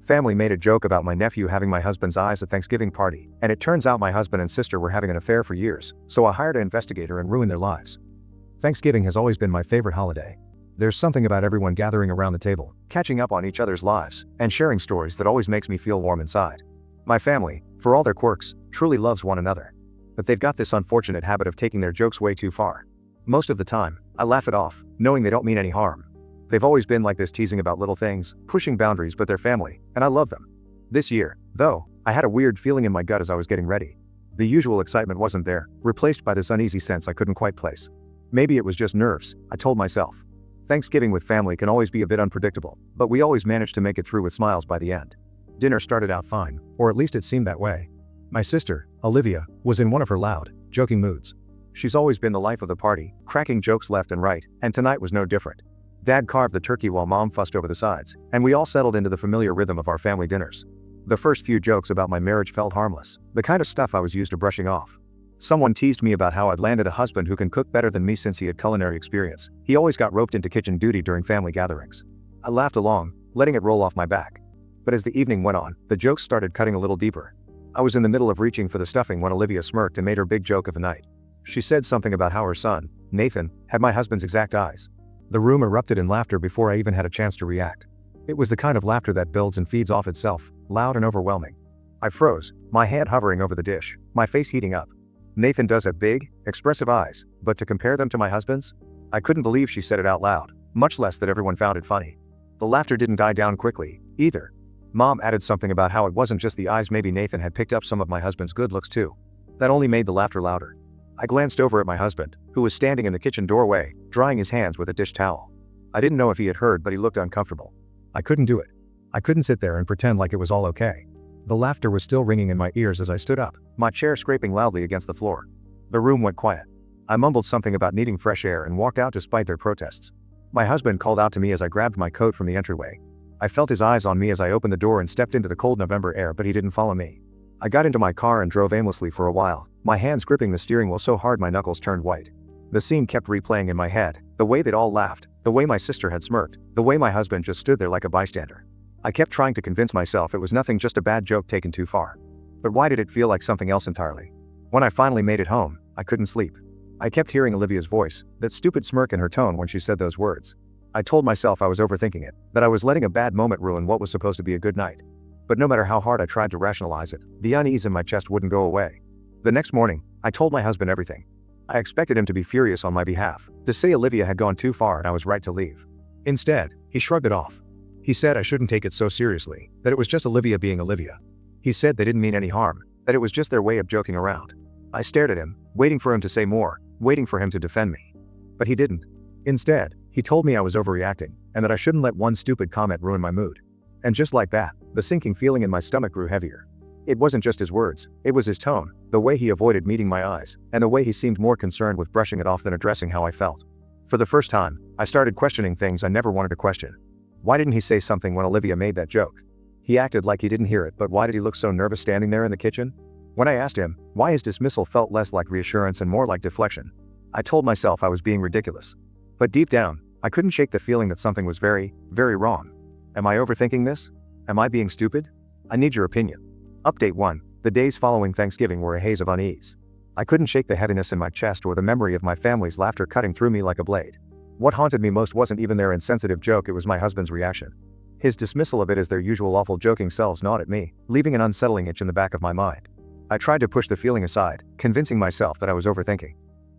Family made a joke about my nephew having my husband's eyes at Thanksgiving party, and it turns out my husband and sister were having an affair for years, so I hired an investigator and ruined their lives. Thanksgiving has always been my favorite holiday. There's something about everyone gathering around the table, catching up on each other's lives, and sharing stories that always makes me feel warm inside. My family, for all their quirks, truly loves one another. But they've got this unfortunate habit of taking their jokes way too far. Most of the time, I laugh it off, knowing they don't mean any harm. They've always been like this, teasing about little things, pushing boundaries, but they're family, and I love them. This year, though, I had a weird feeling in my gut as I was getting ready. The usual excitement wasn't there, replaced by this uneasy sense I couldn't quite place. Maybe it was just nerves, I told myself. Thanksgiving with family can always be a bit unpredictable, but we always managed to make it through with smiles by the end. Dinner started out fine, or at least it seemed that way. My sister, Olivia, was in one of her loud, joking moods. She's always been the life of the party, cracking jokes left and right, and tonight was no different. Dad carved the turkey while Mom fussed over the sides, and we all settled into the familiar rhythm of our family dinners. The first few jokes about my marriage felt harmless, the kind of stuff I was used to brushing off. Someone teased me about how I'd landed a husband who can cook better than me since he had culinary experience. He always got roped into kitchen duty during family gatherings. I laughed along, letting it roll off my back. But as the evening went on, the jokes started cutting a little deeper. I was in the middle of reaching for the stuffing when Olivia smirked and made her big joke of the night. She said something about how her son, Nathan, had my husband's exact eyes. The room erupted in laughter before I even had a chance to react. It was the kind of laughter that builds and feeds off itself, loud and overwhelming. I froze, my hand hovering over the dish, my face heating up. Nathan does have big, expressive eyes, but to compare them to my husband's? I couldn't believe she said it out loud, much less that everyone found it funny. The laughter didn't die down quickly, either. Mom added something about how it wasn't just the eyes, maybe Nathan had picked up some of my husband's good looks too. That only made the laughter louder. I glanced over at my husband, who was standing in the kitchen doorway, drying his hands with a dish towel. I didn't know if he had heard, but he looked uncomfortable. I couldn't do it. I couldn't sit there and pretend like it was all okay. The laughter was still ringing in my ears as I stood up, my chair scraping loudly against the floor. The room went quiet. I mumbled something about needing fresh air and walked out despite their protests. My husband called out to me as I grabbed my coat from the entryway. I felt his eyes on me as I opened the door and stepped into the cold November air, but he didn't follow me. I got into my car and drove aimlessly for a while, my hands gripping the steering wheel so hard my knuckles turned white. The scene kept replaying in my head, the way they'd all laughed, the way my sister had smirked, the way my husband just stood there like a bystander. I kept trying to convince myself it was nothing, just a bad joke taken too far. But why did it feel like something else entirely? When I finally made it home, I couldn't sleep. I kept hearing Olivia's voice, that stupid smirk in her tone when she said those words. I told myself I was overthinking it, that I was letting a bad moment ruin what was supposed to be a good night. But no matter how hard I tried to rationalize it, the unease in my chest wouldn't go away. The next morning, I told my husband everything. I expected him to be furious on my behalf, to say Olivia had gone too far and I was right to leave. Instead, he shrugged it off. He said I shouldn't take it so seriously, that it was just Olivia being Olivia. He said they didn't mean any harm, that it was just their way of joking around. I stared at him, waiting for him to say more, waiting for him to defend me. But he didn't. Instead, he told me I was overreacting, and that I shouldn't let one stupid comment ruin my mood. And just like that, the sinking feeling in my stomach grew heavier. It wasn't just his words, it was his tone, the way he avoided meeting my eyes, and the way he seemed more concerned with brushing it off than addressing how I felt. For the first time, I started questioning things I never wanted to question. Why didn't he say something when Olivia made that joke? He acted like he didn't hear it, but why did he look so nervous standing there in the kitchen? When I asked him why, his dismissal felt less like reassurance and more like deflection. I told myself I was being ridiculous. But deep down, I couldn't shake the feeling that something was very, very wrong. Am I overthinking this? Am I being stupid? I need your opinion. Update 1. The days following Thanksgiving were a haze of unease. I couldn't shake the heaviness in my chest or the memory of my family's laughter cutting through me like a blade. What haunted me most wasn't even their insensitive joke, it was my husband's reaction. His dismissal of it as their usual awful joking selves gnawed at me, leaving an unsettling itch in the back of my mind. I tried to push the feeling aside, convincing myself that I was overthinking.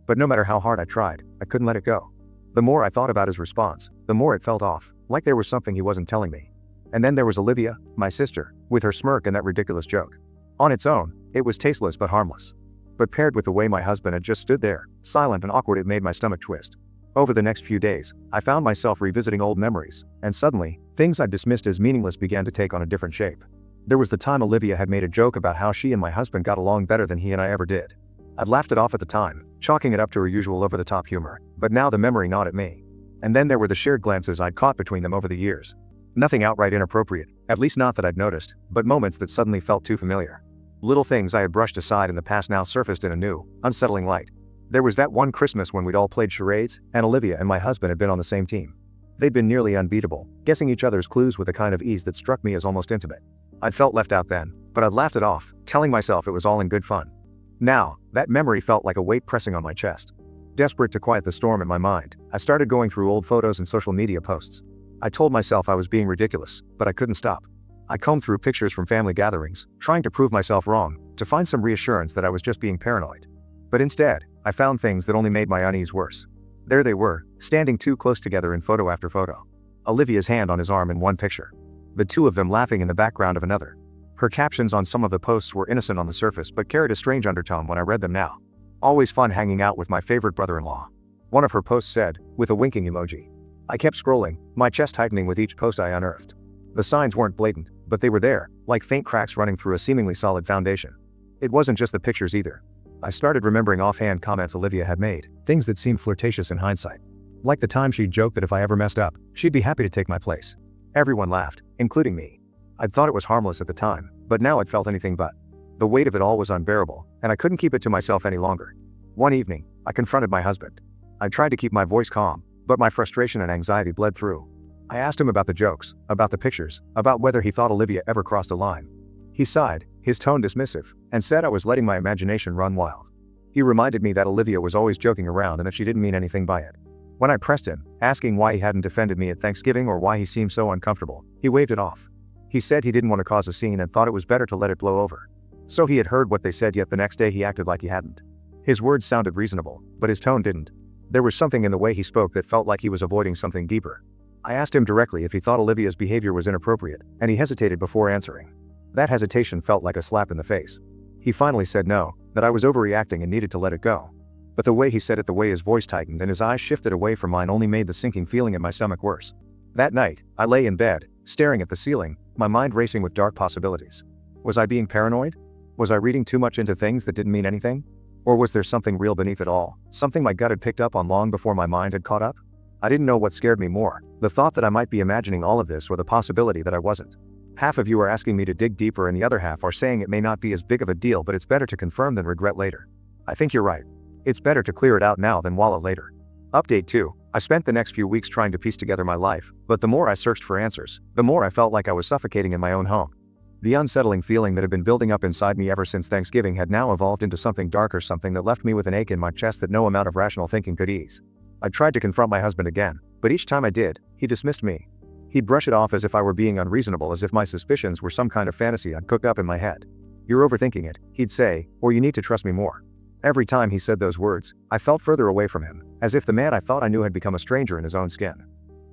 But no matter how hard I tried, I couldn't let it go. The more I thought about his response, the more it felt off, like there was something he wasn't telling me. And then there was Olivia, my sister, with her smirk and that ridiculous joke. On its own, it was tasteless but harmless. But paired with the way my husband had just stood there, silent and awkward, it made my stomach twist. Over the next few days, I found myself revisiting old memories, and suddenly, things I'd dismissed as meaningless began to take on a different shape. There was the time Olivia had made a joke about how she and my husband got along better than he and I ever did. I'd laughed it off at the time, chalking it up to her usual over-the-top humor, but now the memory gnawed at me. And then there were the shared glances I'd caught between them over the years. Nothing outright inappropriate, at least not that I'd noticed, but moments that suddenly felt too familiar. Little things I had brushed aside in the past now surfaced in a new, unsettling light. There was that one Christmas when we'd all played charades, and Olivia and my husband had been on the same team. They'd been nearly unbeatable, guessing each other's clues with a kind of ease that struck me as almost intimate. I'd felt left out then, but I'd laughed it off, telling myself it was all in good fun. Now, that memory felt like a weight pressing on my chest. Desperate to quiet the storm in my mind, I started going through old photos and social media posts. I told myself I was being ridiculous, but I couldn't stop. I combed through pictures from family gatherings, trying to prove myself wrong, to find some reassurance that I was just being paranoid. But instead, I found things that only made my unease worse. There they were, standing too close together in photo after photo. Olivia's hand on his arm in one picture. The two of them laughing in the background of another. Her captions on some of the posts were innocent on the surface but carried a strange undertone when I read them now. Always fun hanging out with my favorite brother-in-law. One of her posts said, with a winking emoji. I kept scrolling, my chest tightening with each post I unearthed. The signs weren't blatant, but they were there, like faint cracks running through a seemingly solid foundation. It wasn't just the pictures either. I started remembering offhand comments Olivia had made, things that seemed flirtatious in hindsight. Like the time she'd joked that if I ever messed up, she'd be happy to take my place. Everyone laughed, including me. I'd thought it was harmless at the time, but now it felt anything but. The weight of it all was unbearable, and I couldn't keep it to myself any longer. One evening, I confronted my husband. I tried to keep my voice calm, but my frustration and anxiety bled through. I asked him about the jokes, about the pictures, about whether he thought Olivia ever crossed a line. He sighed, his tone dismissive, and said I was letting my imagination run wild. He reminded me that Olivia was always joking around and that she didn't mean anything by it. When I pressed him, asking why he hadn't defended me at Thanksgiving or why he seemed so uncomfortable, he waved it off. He said he didn't want to cause a scene and thought it was better to let it blow over. So he had heard what they said, yet the next day he acted like he hadn't. His words sounded reasonable, but his tone didn't. There was something in the way he spoke that felt like he was avoiding something deeper. I asked him directly if he thought Olivia's behavior was inappropriate, and he hesitated before answering. That hesitation felt like a slap in the face. He finally said no, that I was overreacting and needed to let it go. But the way he said it, the way his voice tightened and his eyes shifted away from mine only made the sinking feeling in my stomach worse. That night, I lay in bed, staring at the ceiling, my mind racing with dark possibilities. Was I being paranoid? Was I reading too much into things that didn't mean anything? Or was there something real beneath it all, something my gut had picked up on long before my mind had caught up? I didn't know what scared me more, the thought that I might be imagining all of this or the possibility that I wasn't. Half of you are asking me to dig deeper and the other half are saying it may not be as big of a deal, but it's better to confirm than regret later. I think you're right. It's better to clear it out now than wallow later. Update 2. I spent the next few weeks trying to piece together my life, but the more I searched for answers, the more I felt like I was suffocating in my own home. The unsettling feeling that had been building up inside me ever since Thanksgiving had now evolved into something darker, something that left me with an ache in my chest that no amount of rational thinking could ease. I tried to confront my husband again, but each time I did, he dismissed me. He'd brush it off as if I were being unreasonable, as if my suspicions were some kind of fantasy I'd cooked up in my head. You're overthinking it, he'd say, or you need to trust me more. Every time he said those words, I felt further away from him, as if the man I thought I knew had become a stranger in his own skin.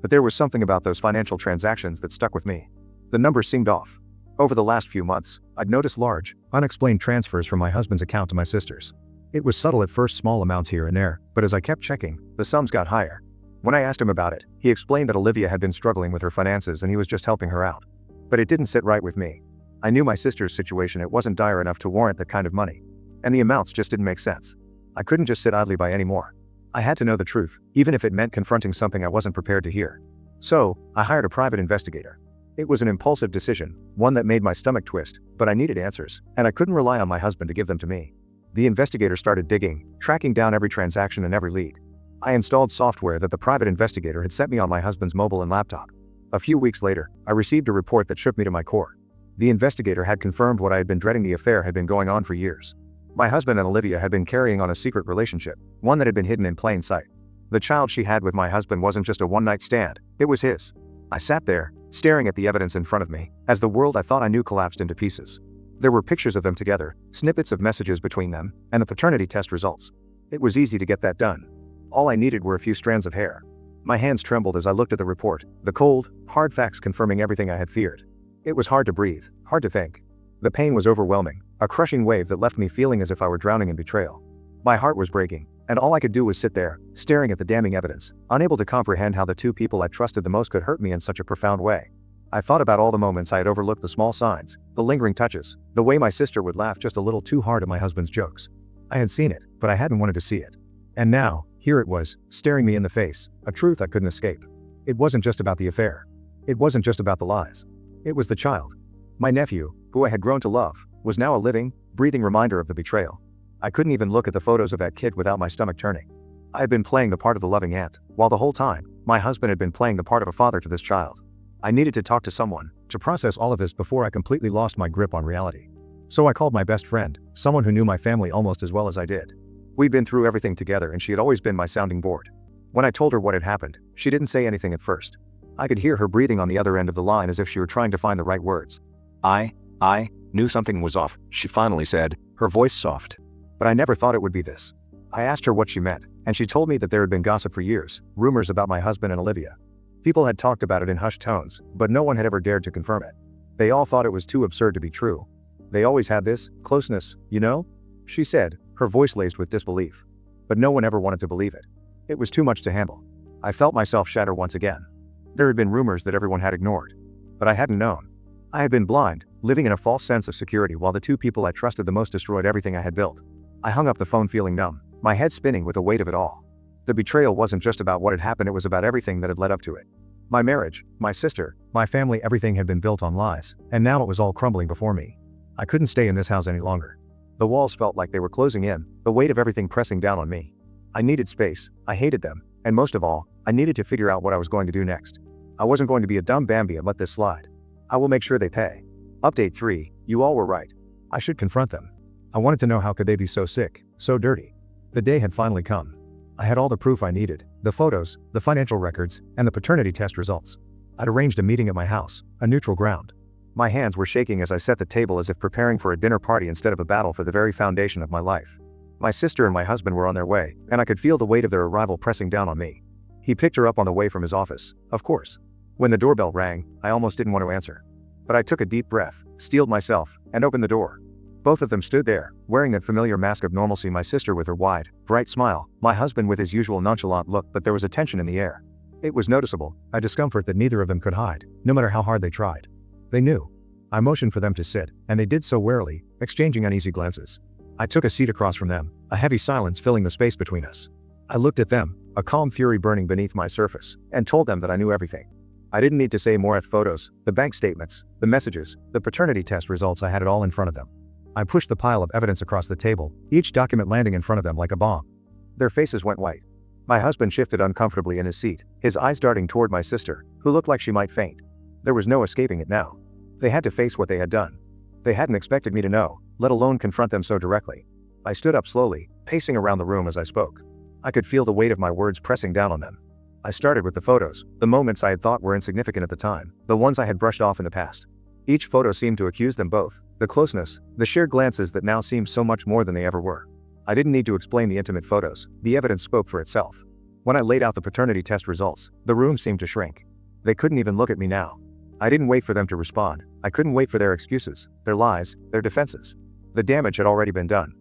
But there was something about those financial transactions that stuck with me. The numbers seemed off. Over the last few months, I'd noticed large, unexplained transfers from my husband's account to my sister's. It was subtle at first, small amounts here and there, but as I kept checking, the sums got higher. When I asked him about it, he explained that Olivia had been struggling with her finances and he was just helping her out. But it didn't sit right with me. I knew my sister's situation, it wasn't dire enough to warrant that kind of money. And the amounts just didn't make sense. I couldn't just sit idly by anymore. I had to know the truth, even if it meant confronting something I wasn't prepared to hear. So, I hired a private investigator. It was an impulsive decision, one that made my stomach twist, but I needed answers, and I couldn't rely on my husband to give them to me. The investigator started digging, tracking down every transaction and every lead. I installed software that the private investigator had sent me on my husband's mobile and laptop. A few weeks later, I received a report that shook me to my core. The investigator had confirmed what I had been dreading. The affair had been going on for years. My husband and Olivia had been carrying on a secret relationship, one that had been hidden in plain sight. The child she had with my husband wasn't just a one-night stand, it was his. I sat there, staring at the evidence in front of me, as the world I thought I knew collapsed into pieces. There were pictures of them together, snippets of messages between them, and the paternity test results. It was easy to get that done. All I needed were a few strands of hair. My hands trembled as I looked at the report, the cold, hard facts confirming everything I had feared. It was hard to breathe, hard to think. The pain was overwhelming, a crushing wave that left me feeling as if I were drowning in betrayal. My heart was breaking, and all I could do was sit there, staring at the damning evidence, unable to comprehend how the two people I trusted the most could hurt me in such a profound way. I thought about all the moments I had overlooked, the small signs, the lingering touches, the way my sister would laugh just a little too hard at my husband's jokes. I had seen it, but I hadn't wanted to see it. And now, here it was, staring me in the face, a truth I couldn't escape. It wasn't just about the affair. It wasn't just about the lies. It was the child. My nephew, who I had grown to love, was now a living, breathing reminder of the betrayal. I couldn't even look at the photos of that kid without my stomach turning. I had been playing the part of the loving aunt, while the whole time, my husband had been playing the part of a father to this child. I needed to talk to someone, to process all of this before I completely lost my grip on reality. So I called my best friend, someone who knew my family almost as well as I did. We'd been through everything together and she had always been my sounding board. When I told her what had happened, she didn't say anything at first. I could hear her breathing on the other end of the line as if she were trying to find the right words. I knew something was off, she finally said, her voice soft. But I never thought it would be this. I asked her what she meant, and she told me that there had been gossip for years, rumors about my husband and Olivia. People had talked about it in hushed tones, but no one had ever dared to confirm it. They all thought it was too absurd to be true. They always had this closeness, you know? She said, her voice laced with disbelief. But no one ever wanted to believe it. It was too much to handle. I felt myself shatter once again. There had been rumors that everyone had ignored. But I hadn't known. I had been blind, living in a false sense of security while the two people I trusted the most destroyed everything I had built. I hung up the phone feeling numb, my head spinning with the weight of it all. The betrayal wasn't just about what had happened, it was about everything that had led up to it. My marriage, my sister, my family, everything had been built on lies, and now it was all crumbling before me. I couldn't stay in this house any longer. The walls felt like they were closing in, the weight of everything pressing down on me. I needed space, I hated them, and most of all, I needed to figure out what I was going to do next. I wasn't going to be a dumb Bambi and let this slide. I will make sure they pay. Update 3, you all were right. I should confront them. I wanted to know how could they be so sick, so dirty. The day had finally come. I had all the proof I needed, the photos, the financial records, and the paternity test results. I'd arranged a meeting at my house, a neutral ground. My hands were shaking as I set the table as if preparing for a dinner party instead of a battle for the very foundation of my life. My sister and my husband were on their way, and I could feel the weight of their arrival pressing down on me. He picked her up on the way from his office, of course. When the doorbell rang, I almost didn't want to answer. But I took a deep breath, steeled myself, and opened the door. Both of them stood there, wearing that familiar mask of normalcy, my sister with her wide, bright smile, my husband with his usual nonchalant look, but there was a tension in the air. It was noticeable, a discomfort that neither of them could hide, no matter how hard they tried. They knew. I motioned for them to sit, and they did so warily, exchanging uneasy glances. I took a seat across from them, a heavy silence filling the space between us. I looked at them, a calm fury burning beneath my surface, and told them that I knew everything. I didn't need to say more. At photos, the bank statements, the messages, the paternity test results, I had it all in front of them. I pushed the pile of evidence across the table, each document landing in front of them like a bomb. Their faces went white. My husband shifted uncomfortably in his seat, his eyes darting toward my sister, who looked like she might faint. There was no escaping it now. They had to face what they had done. They hadn't expected me to know, let alone confront them so directly. I stood up slowly, pacing around the room as I spoke. I could feel the weight of my words pressing down on them. I started with the photos, the moments I had thought were insignificant at the time, the ones I had brushed off in the past. Each photo seemed to accuse them both, the closeness, the shared glances that now seemed so much more than they ever were. I didn't need to explain the intimate photos, the evidence spoke for itself. When I laid out the paternity test results, the room seemed to shrink. They couldn't even look at me now. I didn't wait for them to respond. I couldn't wait for their excuses, their lies, their defenses. The damage had already been done.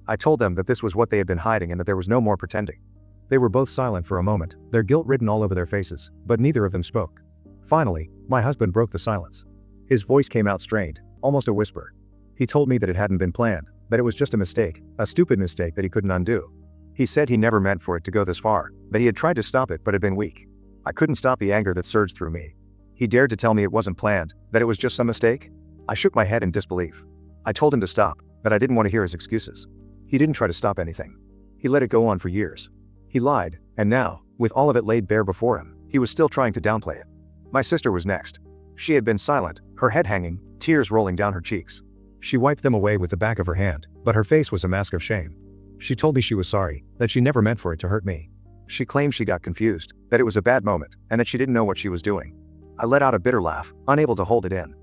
I told them that this was what they had been hiding and that there was no more pretending. They were both silent for a moment, their guilt written all over their faces, but neither of them spoke. Finally, my husband broke the silence. His voice came out strained, almost a whisper. He told me that it hadn't been planned, that it was just a mistake, a stupid mistake that he couldn't undo. He said he never meant for it to go this far, that he had tried to stop it but had been weak. I couldn't stop the anger that surged through me. He dared to tell me it wasn't planned, that it was just some mistake? I shook my head in disbelief. I told him to stop, but I didn't want to hear his excuses. He didn't try to stop anything. He let it go on for years. He lied, and now, with all of it laid bare before him, he was still trying to downplay it. My sister was next. She had been silent, her head hanging, tears rolling down her cheeks. She wiped them away with the back of her hand, but her face was a mask of shame. She told me she was sorry, that she never meant for it to hurt me. She claimed she got confused, that it was a bad moment, and that she didn't know what she was doing. I let out a bitter laugh, unable to hold it in.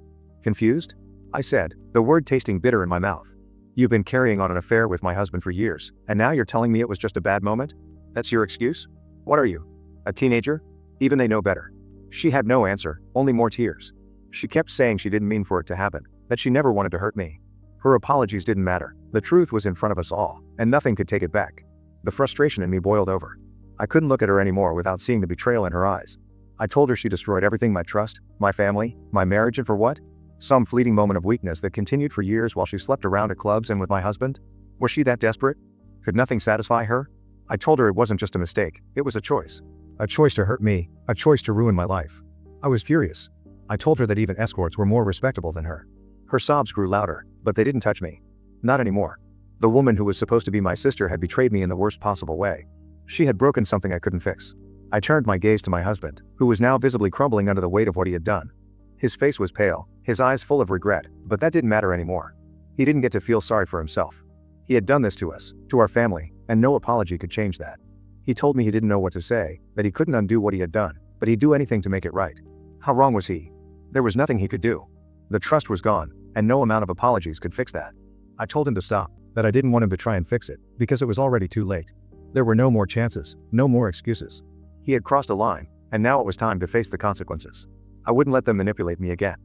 Confused? I said, the word tasting bitter in my mouth. You've been carrying on an affair with my husband for years, and now you're telling me it was just a bad moment? That's your excuse? What are you? A teenager? Even they know better. She had no answer, only more tears. She kept saying she didn't mean for it to happen, that she never wanted to hurt me. Her apologies didn't matter. The truth was in front of us all, and nothing could take it back. The frustration in me boiled over. I couldn't look at her anymore without seeing the betrayal in her eyes. I told her she destroyed everything, my trust, my family, my marriage, and for what? Some fleeting moment of weakness that continued for years while she slept around at clubs and with my husband? Was she that desperate? Could nothing satisfy her? I told her it wasn't just a mistake, it was a choice. A choice to hurt me, a choice to ruin my life. I was furious. I told her that even escorts were more respectable than her. Her sobs grew louder, but they didn't touch me. Not anymore. The woman who was supposed to be my sister had betrayed me in the worst possible way. She had broken something I couldn't fix. I turned my gaze to my husband, who was now visibly crumbling under the weight of what he had done. His face was pale, his eyes full of regret, but that didn't matter anymore. He didn't get to feel sorry for himself. He had done this to us, to our family, and no apology could change that. He told me he didn't know what to say, that he couldn't undo what he had done, but he'd do anything to make it right. How wrong was he? There was nothing he could do. The trust was gone, and no amount of apologies could fix that. I told him to stop, that I didn't want him to try and fix it, because it was already too late. There were no more chances, no more excuses. He had crossed a line, and now it was time to face the consequences. I wouldn't let them manipulate me again.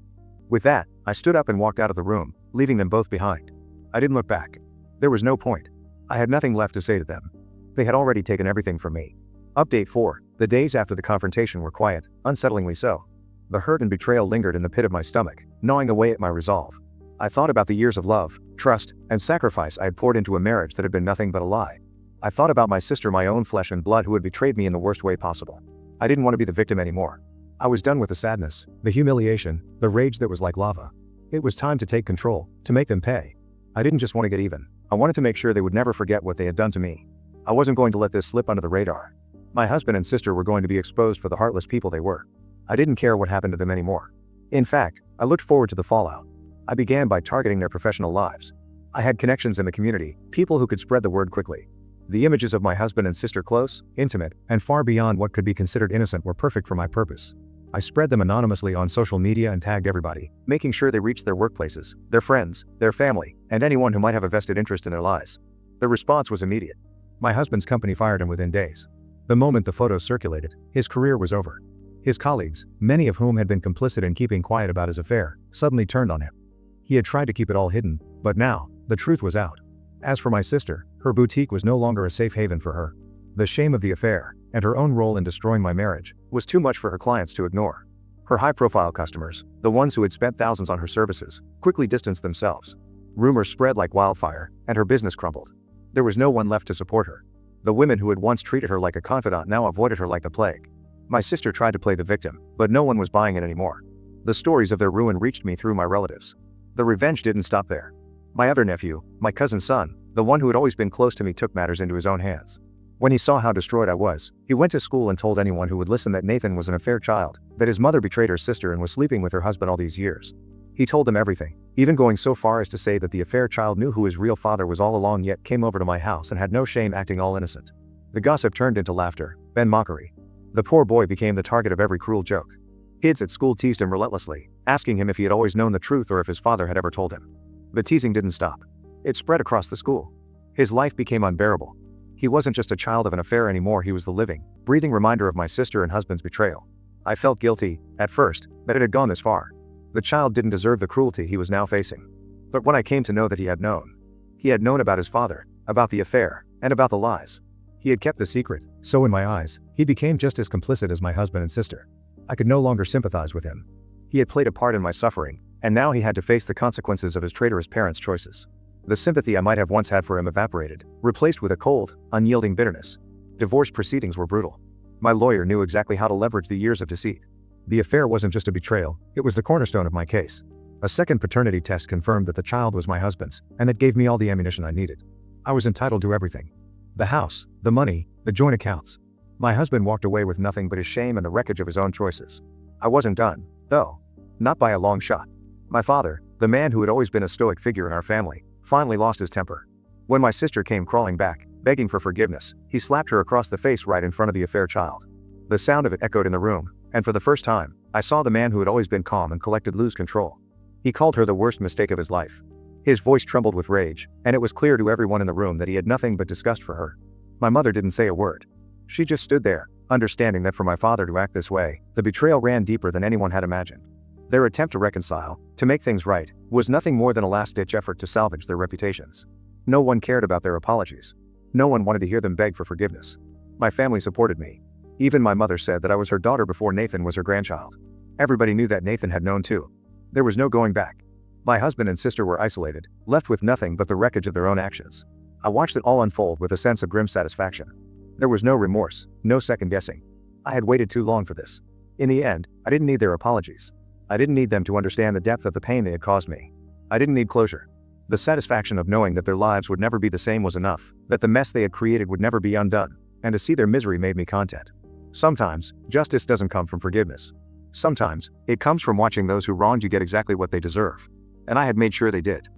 With that, I stood up and walked out of the room, leaving them both behind. I didn't look back. There was no point. I had nothing left to say to them. They had already taken everything from me. Update 4. The days after the confrontation were quiet, unsettlingly so. The hurt and betrayal lingered in the pit of my stomach, gnawing away at my resolve. I thought about the years of love, trust, and sacrifice I had poured into a marriage that had been nothing but a lie. I thought about my sister, my own flesh and blood, who had betrayed me in the worst way possible. I didn't want to be the victim anymore. I was done with the sadness, the humiliation, the rage that was like lava. It was time to take control, to make them pay. I didn't just want to get even. I wanted to make sure they would never forget what they had done to me. I wasn't going to let this slip under the radar. My husband and sister were going to be exposed for the heartless people they were. I didn't care what happened to them anymore. In fact, I looked forward to the fallout. I began by targeting their professional lives. I had connections in the community, people who could spread the word quickly. The images of my husband and sister, close, intimate, and far beyond what could be considered innocent, were perfect for my purpose. I spread them anonymously on social media and tagged everybody, making sure they reached their workplaces, their friends, their family, and anyone who might have a vested interest in their lives. The response was immediate. My husband's company fired him within days. The moment the photos circulated, his career was over. His colleagues, many of whom had been complicit in keeping quiet about his affair, suddenly turned on him. He had tried to keep it all hidden, but now, the truth was out. As for my sister, her boutique was no longer a safe haven for her. The shame of the affair, and her own role in destroying my marriage, was too much for her clients to ignore. Her high-profile customers, the ones who had spent thousands on her services, quickly distanced themselves. Rumors spread like wildfire, and her business crumbled. There was no one left to support her. The women who had once treated her like a confidant now avoided her like the plague. My sister tried to play the victim, but no one was buying it anymore. The stories of their ruin reached me through my relatives. The revenge didn't stop there. My other nephew, my cousin's son, the one who had always been close to me, took matters into his own hands. When he saw how destroyed I was, he went to school and told anyone who would listen that Nathan was an affair child, that his mother betrayed her sister and was sleeping with her husband all these years. He told them everything, even going so far as to say that the affair child knew who his real father was all along, yet came over to my house and had no shame, acting all innocent. The gossip turned into laughter, then mockery. The poor boy became the target of every cruel joke. Kids at school teased him relentlessly, asking him if he had always known the truth or if his father had ever told him. The teasing didn't stop. It spread across the school. His life became unbearable. He wasn't just a child of an affair anymore, he was the living, breathing reminder of my sister and husband's betrayal. I felt guilty, at first, that it had gone this far. The child didn't deserve the cruelty he was now facing. But when I came to know that he had known about his father, about the affair, and about the lies. He had kept the secret, so in my eyes, he became just as complicit as my husband and sister. I could no longer sympathize with him. He had played a part in my suffering, and now he had to face the consequences of his traitorous parents' choices. The sympathy I might have once had for him evaporated, replaced with a cold, unyielding bitterness. Divorce proceedings were brutal. My lawyer knew exactly how to leverage the years of deceit. The affair wasn't just a betrayal, it was the cornerstone of my case. A second paternity test confirmed that the child was my husband's, and it gave me all the ammunition I needed. I was entitled to everything. The house, the money, the joint accounts. My husband walked away with nothing but his shame and the wreckage of his own choices. I wasn't done, though. Not by a long shot. My father, the man who had always been a stoic figure in our family, finally lost his temper. When my sister came crawling back, begging for forgiveness, he slapped her across the face right in front of the affair child. The sound of it echoed in the room, and for the first time, I saw the man who had always been calm and collected lose control. He called her the worst mistake of his life. His voice trembled with rage, and it was clear to everyone in the room that he had nothing but disgust for her. My mother didn't say a word. She just stood there, understanding that for my father to act this way, the betrayal ran deeper than anyone had imagined. Their attempt to reconcile, to make things right, was nothing more than a last-ditch effort to salvage their reputations. No one cared about their apologies. No one wanted to hear them beg for forgiveness. My family supported me. Even my mother said that I was her daughter before Nathan was her grandchild. Everybody knew that Nathan had known too. There was no going back. My husband and sister were isolated, left with nothing but the wreckage of their own actions. I watched it all unfold with a sense of grim satisfaction. There was no remorse, no second guessing. I had waited too long for this. In the end, I didn't need their apologies. I didn't need them to understand the depth of the pain they had caused me. I didn't need closure. The satisfaction of knowing that their lives would never be the same was enough, that the mess they had created would never be undone, and to see their misery made me content. Sometimes, justice doesn't come from forgiveness. Sometimes, it comes from watching those who wronged you get exactly what they deserve. And I had made sure they did.